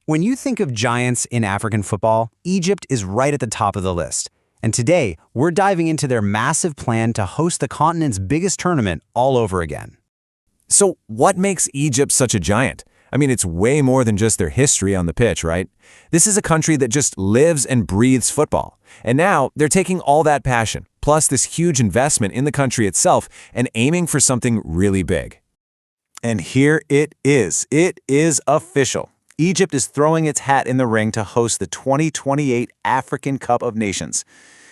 When you think of giants in African football, Egypt is right at the top of the list. And today, we're diving into their massive plan to host the continent's biggest tournament all over again. So what makes Egypt such a giant? I mean, it's way more than just their history on the pitch, right? This is a country that just lives and breathes football. And now they're taking all that passion, plus this huge investment in the country itself, and aiming for something really big. And here it is. It is official. Egypt is throwing its hat in the ring to host the 2028 African Cup of Nations.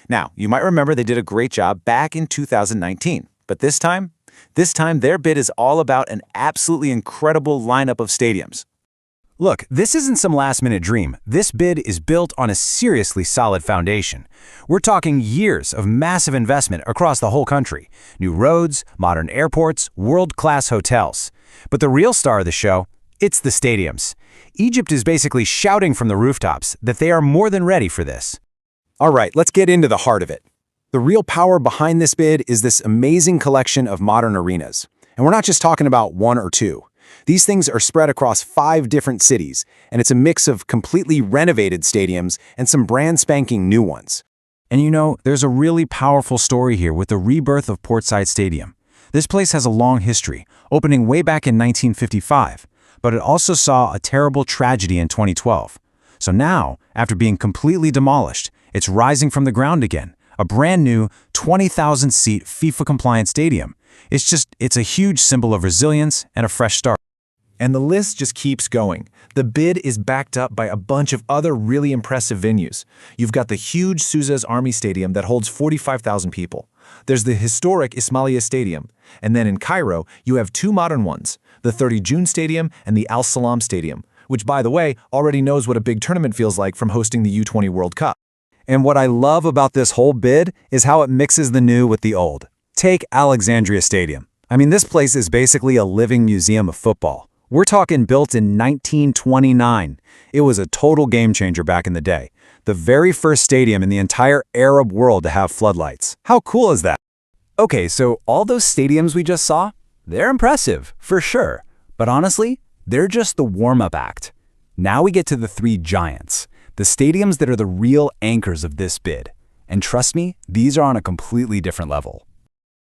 Now, you might remember they did a great job back in 2019, but this time their bid is all about an absolutely incredible lineup of stadiums. Look, this isn't some last-minute dream. This bid is built on a seriously solid foundation. We're talking years of massive investment across the whole country. New roads, modern airports, world-class hotels. But the real star of the show, it's the stadiums. Egypt is basically shouting from the rooftops that they are more than ready for this. All right, let's get into the heart of it. The real power behind this bid is this amazing collection of modern arenas. And we're not just talking about one or two. These things are spread across 5 different cities, and it's a mix of completely renovated stadiums and some brand spanking new ones. And you know, there's a really powerful story here with the rebirth of Portside Stadium. This place has a long history, opening way back in 1955, but it also saw a terrible tragedy in 2012. So now, after being completely demolished, it's rising from the ground again, a brand new 20,000-seat FIFA-compliant stadium. It's a huge symbol of resilience and a fresh start. And the list just keeps going. The bid is backed up by a bunch of other really impressive venues. You've got the huge Suez Army Stadium that holds 45,000 people. There's the historic Ismailia Stadium. And then in Cairo, you have 2 modern ones, the 30 June Stadium and the Al Salam Stadium, which, by the way, already knows what a big tournament feels like from hosting the U20 World Cup. And what I love about this whole bid is how it mixes the new with the old. Take Alexandria Stadium. I mean, this place is basically a living museum of football. We're talking built in 1929. It was a total game changer back in the day. The very first stadium in the entire Arab world to have floodlights. How cool is that? Okay, so all those stadiums we just saw, they're impressive, for sure. But honestly, they're just the warm-up act. Now we get to the 3 giants, the stadiums that are the real anchors of this bid. And trust me, these are on a completely different level.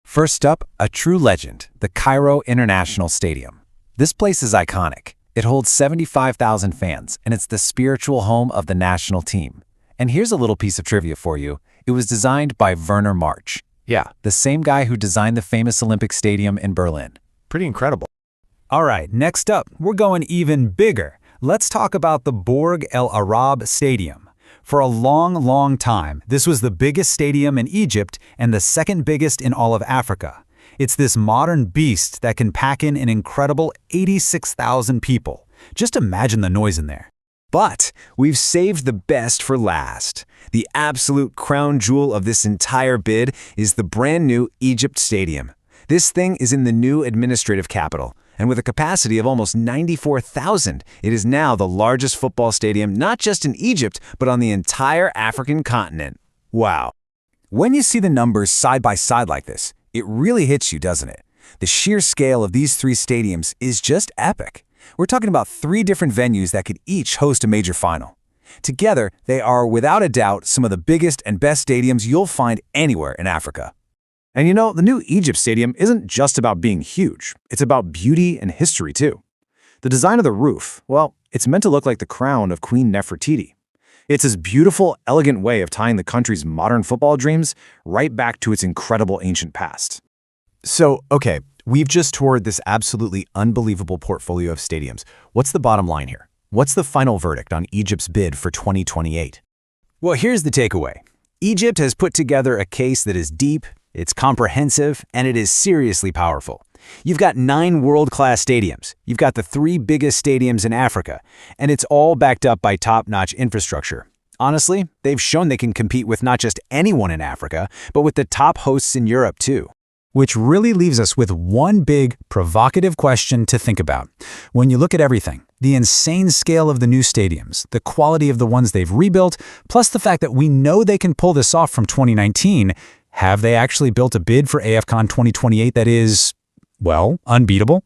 First up, a true legend, the Cairo International Stadium. This place is iconic. It holds 75,000 fans, and it's the spiritual home of the national team. And here's a little piece of trivia for you. It was designed by Werner March. Yeah, the same guy who designed the famous Olympic Stadium in Berlin. Pretty incredible. All right, next up, we're going even bigger. Let's talk about the Borg El Arab Stadium. For a long time, this was the biggest stadium in Egypt and the second biggest in all of Africa. It's this modern beast that can pack in an incredible 86,000 people. Just imagine the noise in there. But we've saved the best for last. The absolute crown jewel of this entire bid is the brand new Egypt Stadium. This thing is in the new administrative capital, and with a capacity of almost 94,000, it is now the largest football stadium not just in Egypt, but on the entire African continent. Wow. When you see the numbers side by side like this, it really hits you, doesn't it? The sheer scale of these 3 stadiums is just epic. We're talking about 3 different venues that could each host a major final. Together, they are without a doubt some of the biggest and best stadiums you'll find anywhere in Africa. And you know, the new Egypt Stadium isn't just about being huge. It's about beauty and history, too. The design of the roof, well, it's meant to look like the crown of Queen Nefertiti. It's this beautiful, elegant way of tying the country's modern football dreams right back to its incredible ancient past. So, okay, we've just toured this absolutely unbelievable portfolio of stadiums. What's the bottom line here? What's the final verdict on Egypt's bid for 2028? Well, here's the takeaway. Egypt has put together a case that is deep, it's comprehensive, and it is seriously powerful. You've got 9 world-class stadiums. You've got the 3 biggest stadiums in Africa, and it's all backed up by top-notch infrastructure. Honestly, they've shown they can compete with not just anyone in Africa, but with the top hosts in Europe too. Which really leaves us with one big, provocative question to think about. When you look at everything, the insane scale of the new stadiums, the quality of the ones they've rebuilt, plus the fact that we know they can pull this off from 2019, have they actually built a bid for AFCON 2028 that is, well, unbeatable?